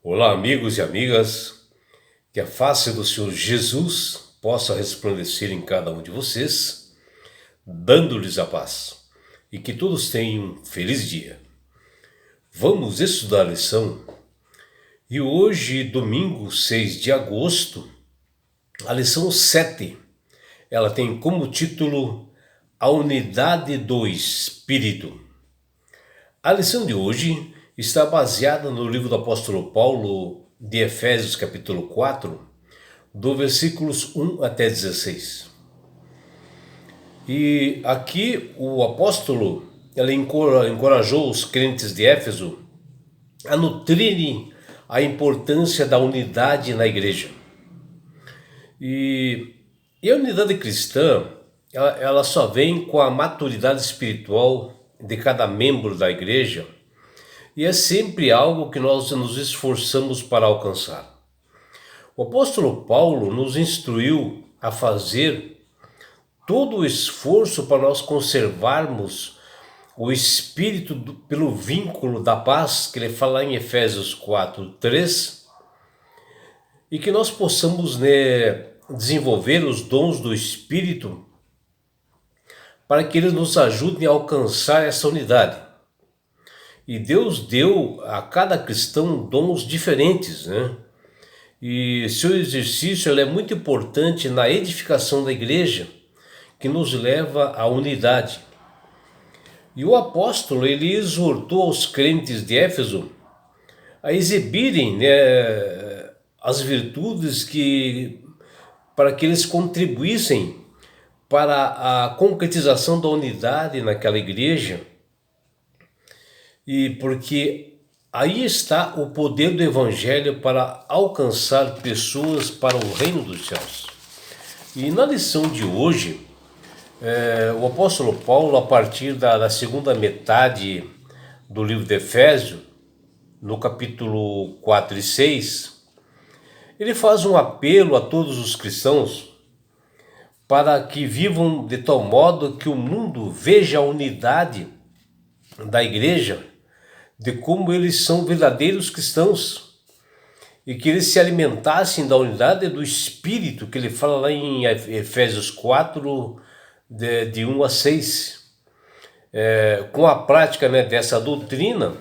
Olá, amigos e amigas, que a face do Senhor Jesus possa resplandecer em cada um de vocês, dando-lhes a paz, e que todos tenham um feliz dia. Vamos estudar a lição, e hoje, domingo 6 de agosto, a lição 7, ela tem como título A Unidade do Espírito. A lição de hoje está baseada no livro do apóstolo Paulo de Efésios capítulo 4, do versículos 1 até 16. E aqui o apóstolo ele encorajou os crentes de Éfeso a nutrirem a importância da unidade na igreja. E a unidade cristã, ela só vem com a maturidade espiritual de cada membro da igreja, e é sempre algo que nós nos esforçamos para alcançar. O apóstolo Paulo nos instruiu a fazer todo o esforço para nós conservarmos o espírito pelo vínculo da paz, que ele fala em Efésios 4:3, e que nós possamos desenvolver os dons do Espírito para que eles nos ajudem a alcançar essa unidade. E Deus deu a cada cristão dons diferentes, né? E seu exercício é muito importante na edificação da igreja, que nos leva à unidade. E o apóstolo ele exortou aos crentes de Éfeso a exibirem, as virtudes para que eles contribuíssem para a concretização da unidade naquela igreja. E porque aí está o poder do Evangelho para alcançar pessoas para o reino dos céus. E na lição de hoje, o apóstolo Paulo, a partir da segunda metade do livro de Efésios, no capítulo 4 e 6, ele faz um apelo a todos os cristãos para que vivam de tal modo que o mundo veja a unidade da igreja, de como eles são verdadeiros cristãos, e que eles se alimentassem da unidade do Espírito, que ele fala lá em Efésios 4, de 1 a 6, com a prática dessa doutrina,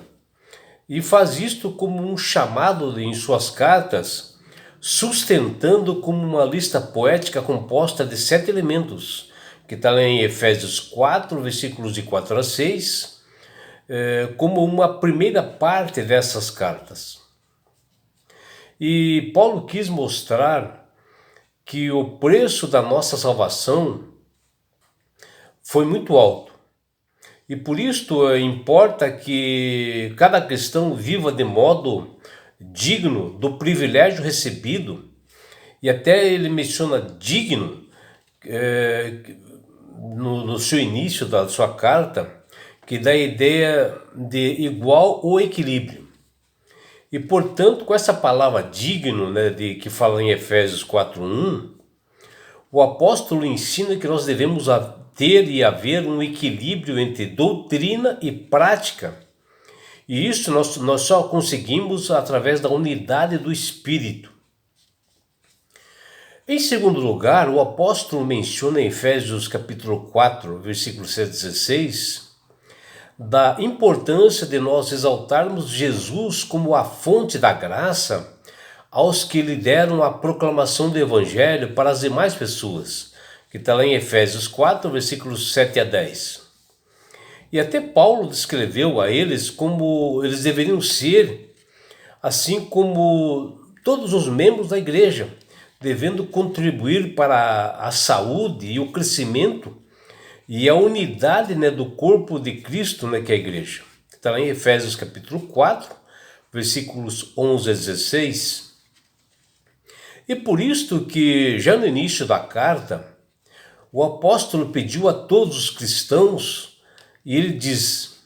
e faz isto como um chamado em suas cartas, sustentando como uma lista poética composta de 7 elementos, que está lá em Efésios 4, versículos de 4 a 6, como uma primeira parte dessas cartas. E Paulo quis mostrar que o preço da nossa salvação foi muito alto. E por isto importa que cada cristão viva de modo digno do privilégio recebido, e até ele menciona digno no seu início da sua carta, que dá a ideia de igual ou equilíbrio. E portanto, com essa palavra digno, que fala em Efésios 4:1, o apóstolo ensina que nós devemos ter e haver um equilíbrio entre doutrina e prática. E isso nós só conseguimos através da unidade do Espírito. Em segundo lugar, o apóstolo menciona em Efésios capítulo 4, versículo 7 a 16, da importância de nós exaltarmos Jesus como a fonte da graça aos que lideram a proclamação do Evangelho para as demais pessoas, que está lá em Efésios 4, versículos 7 a 10. E até Paulo descreveu a eles como eles deveriam ser, assim como todos os membros da igreja, devendo contribuir para a saúde e o crescimento e a unidade do corpo de Cristo, que é a igreja. Está lá em Efésios capítulo 4, versículos 11 a 16. E por isto que já no início da carta, o apóstolo pediu a todos os cristãos, e ele diz: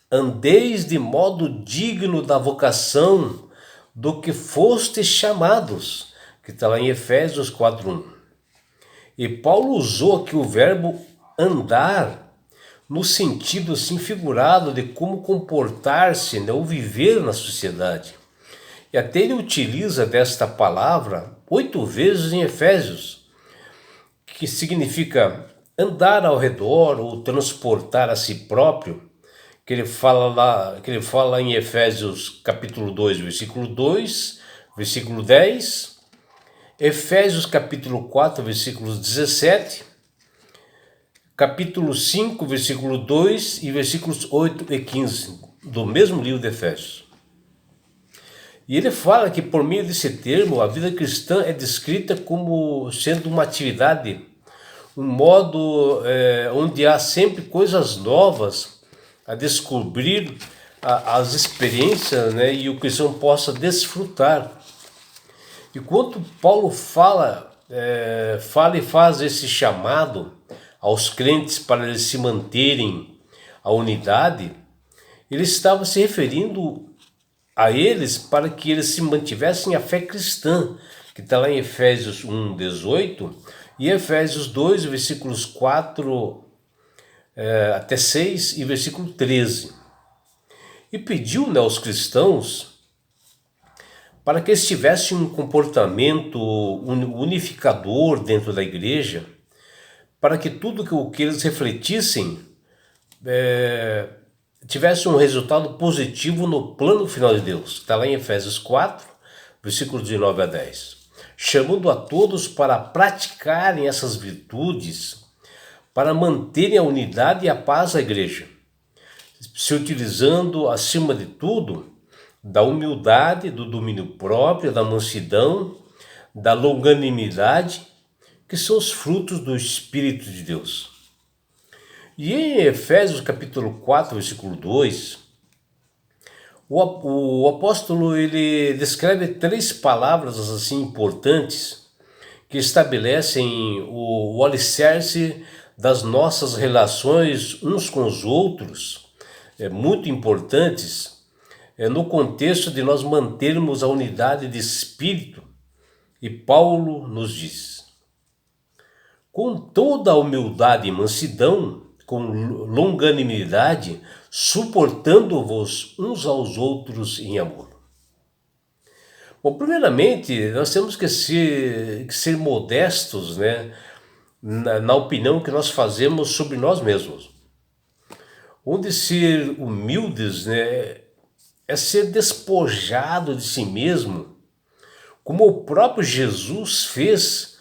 andeis de modo digno da vocação do que fostes chamados, que está lá em Efésios 4:1. E Paulo usou aqui o verbo andar no sentido assim figurado de como comportar-se ou viver na sociedade. E até ele utiliza desta palavra 8 vezes em Efésios, que significa andar ao redor ou transportar a si próprio, que ele fala em Efésios capítulo 2, versículo 2, versículo 10, Efésios capítulo 4, versículos 17, capítulo 5, versículo 2 e versículos 8 e 15, do mesmo livro de Efésios. E ele fala que por meio desse termo, a vida cristã é descrita como sendo uma atividade, um modo onde há sempre coisas novas a descobrir, as experiências, né, e o cristão possa desfrutar. E quando Paulo fala e faz esse chamado aos crentes para eles se manterem a unidade, ele estava se referindo a eles para que eles se mantivessem a fé cristã, que está lá em Efésios 1, 18 e Efésios 2, versículos 4 até 6 e versículo 13. E pediu, né, aos cristãos para que eles tivessem um comportamento unificador dentro da igreja, para que tudo o que eles refletissem tivesse um resultado positivo no plano final de Deus. Está lá em Efésios 4, versículos de 9 a 10. Chamando a todos para praticarem essas virtudes, para manterem a unidade e a paz da igreja, se utilizando, acima de tudo, da humildade, do domínio próprio, da mansidão, da longanimidade, que são os frutos do Espírito de Deus. E em Efésios capítulo 4, versículo 2, o apóstolo ele descreve 3 palavras assim importantes que estabelecem o alicerce das nossas relações uns com os outros, muito importantes, no contexto de nós mantermos a unidade de espírito. E Paulo nos diz: com toda a humildade e mansidão, com longanimidade, suportando-vos uns aos outros em amor. Bom, primeiramente, nós temos que ser modestos, né, na opinião que nós fazemos sobre nós mesmos. Onde ser humildes, né, é ser despojado de si mesmo, como o próprio Jesus fez,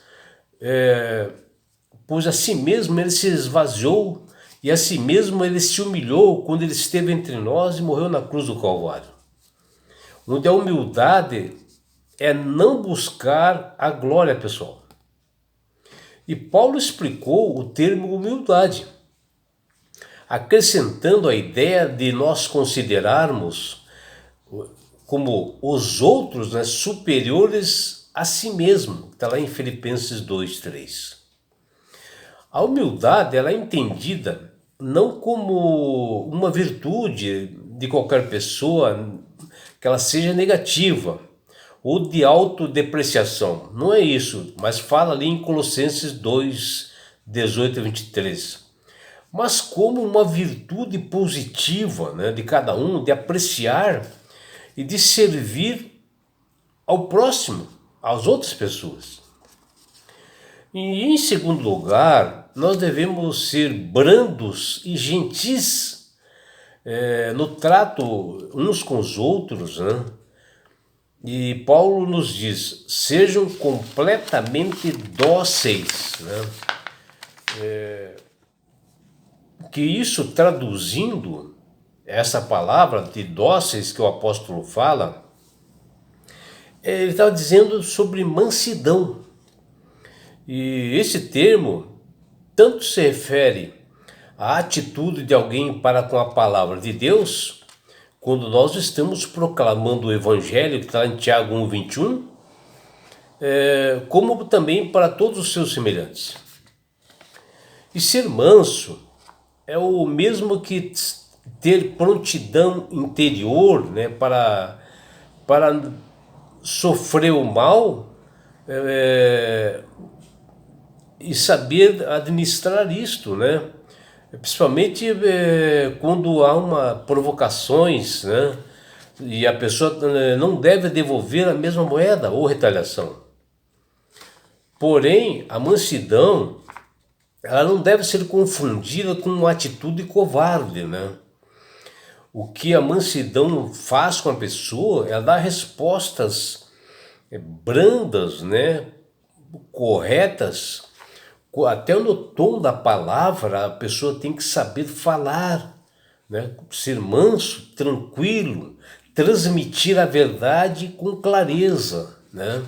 pois a si mesmo ele se esvaziou e a si mesmo ele se humilhou quando ele esteve entre nós e morreu na cruz do Calvário. Onde a humildade é não buscar a glória pessoal. E Paulo explicou o termo humildade, acrescentando a ideia de nós considerarmos como os outros, né, superiores a si mesmo. Está lá em Filipenses 2, 3. A humildade ela é entendida não como uma virtude de qualquer pessoa, que ela seja negativa ou de autodepreciação. Não é isso, mas fala ali em Colossenses 2, 18 a 23. Mas como uma virtude positiva, né, de cada um, de apreciar e de servir ao próximo, às outras pessoas. E em segundo lugar, nós devemos ser brandos e gentis no trato uns com os outros, né? E Paulo nos diz: sejam completamente dóceis, né? Que isso, traduzindo essa palavra de dóceis que o apóstolo fala, ele estava dizendo sobre mansidão. E esse termo tanto se refere à atitude de alguém para com a palavra de Deus, quando nós estamos proclamando o Evangelho, que está em Tiago 1, 21, como também para todos os seus semelhantes. E ser manso é o mesmo que ter prontidão interior, né, para sofrer o mal e saber administrar isto, né? Principalmente quando há provocações, né, e a pessoa não deve devolver a mesma moeda ou retaliação. Porém, a mansidão, ela não deve ser confundida com uma atitude covarde, né? O que a mansidão faz com a pessoa, ela dá respostas brandas, né? Corretas, até no tom da palavra a pessoa tem que saber falar, né? Ser manso, tranquilo, transmitir a verdade com clareza, né?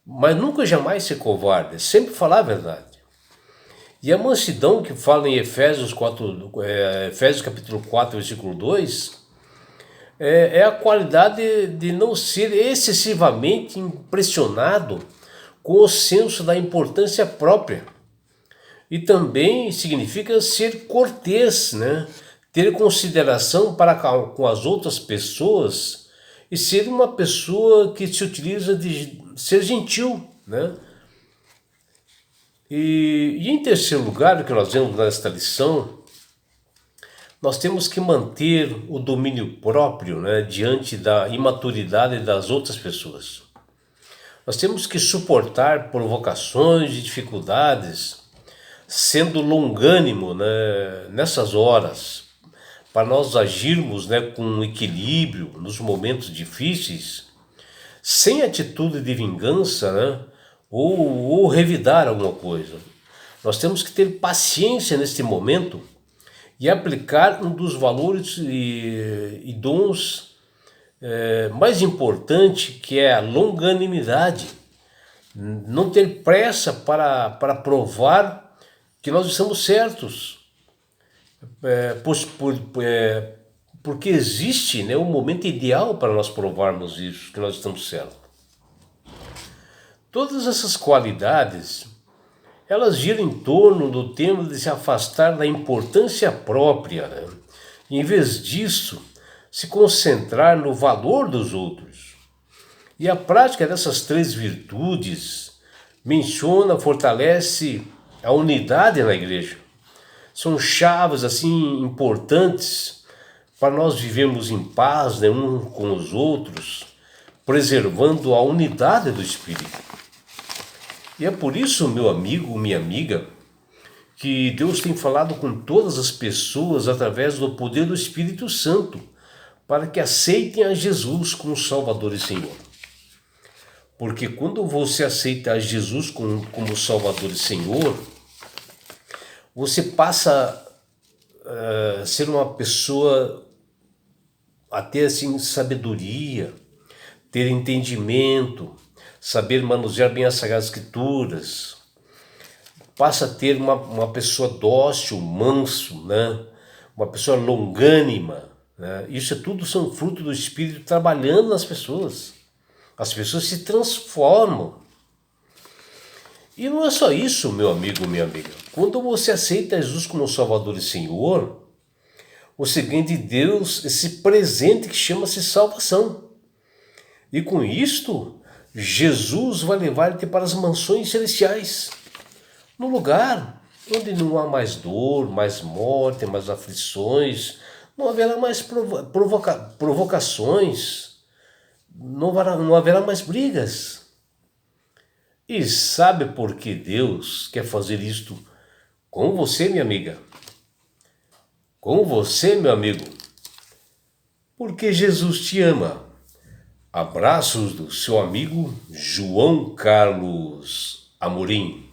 Mas nunca jamais ser covarde, sempre falar a verdade. E a mansidão que fala em Efésios 4, Efésios capítulo 4, versículo 2, é a qualidade de não ser excessivamente impressionado com o senso da importância própria. E também significa ser cortês, né? Ter consideração para com as outras pessoas e ser uma pessoa que se utiliza de ser gentil, né? E em terceiro lugar, o que nós vemos nesta lição, nós temos que manter o domínio próprio, né, diante da imaturidade das outras pessoas. Nós temos que suportar provocações e dificuldades, sendo longânimo, né, nessas horas, para nós agirmos, né, com equilíbrio nos momentos difíceis, sem atitude de vingança, né, ou revidar alguma coisa. Nós temos que ter paciência neste momento e aplicar um dos valores e dons mais importante, que é a longanimidade. Não ter pressa para provar que nós estamos certos, porque existe, né, um momento ideal para nós provarmos isso, que nós estamos certos. Todas essas qualidades, elas giram em torno do tema de se afastar da importância própria, né? Em vez disso, se concentrar no valor dos outros. E a prática dessas três virtudes fortalece a unidade na igreja. São chaves assim importantes para nós vivermos em paz, né, uns com os outros, preservando a unidade do Espírito. E é por isso, meu amigo, minha amiga, que Deus tem falado com todas as pessoas através do poder do Espírito Santo, para que aceitem a Jesus como Salvador e Senhor. Porque quando você aceita a Jesus como Salvador e Senhor, você passa a ser uma pessoa a ter assim sabedoria, ter entendimento, saber manusear bem as Sagradas Escrituras, passa a ter uma pessoa dócil, manso, né? Uma pessoa longânima, né? Isso tudo são frutos do Espírito trabalhando nas pessoas. As pessoas se transformam. E não é só isso, meu amigo, minha amiga. Quando você aceita Jesus como Salvador e Senhor, você ganha de Deus esse presente que chama-se salvação. E com isto, Jesus vai levar-te para as mansões celestiais, no lugar onde não há mais dor, mais morte, mais aflições, não haverá mais provocações, não haverá mais brigas. E sabe por que Deus quer fazer isto com você, minha amiga? Com você, meu amigo? Porque Jesus te ama. Abraços do seu amigo João Carlos Amorim.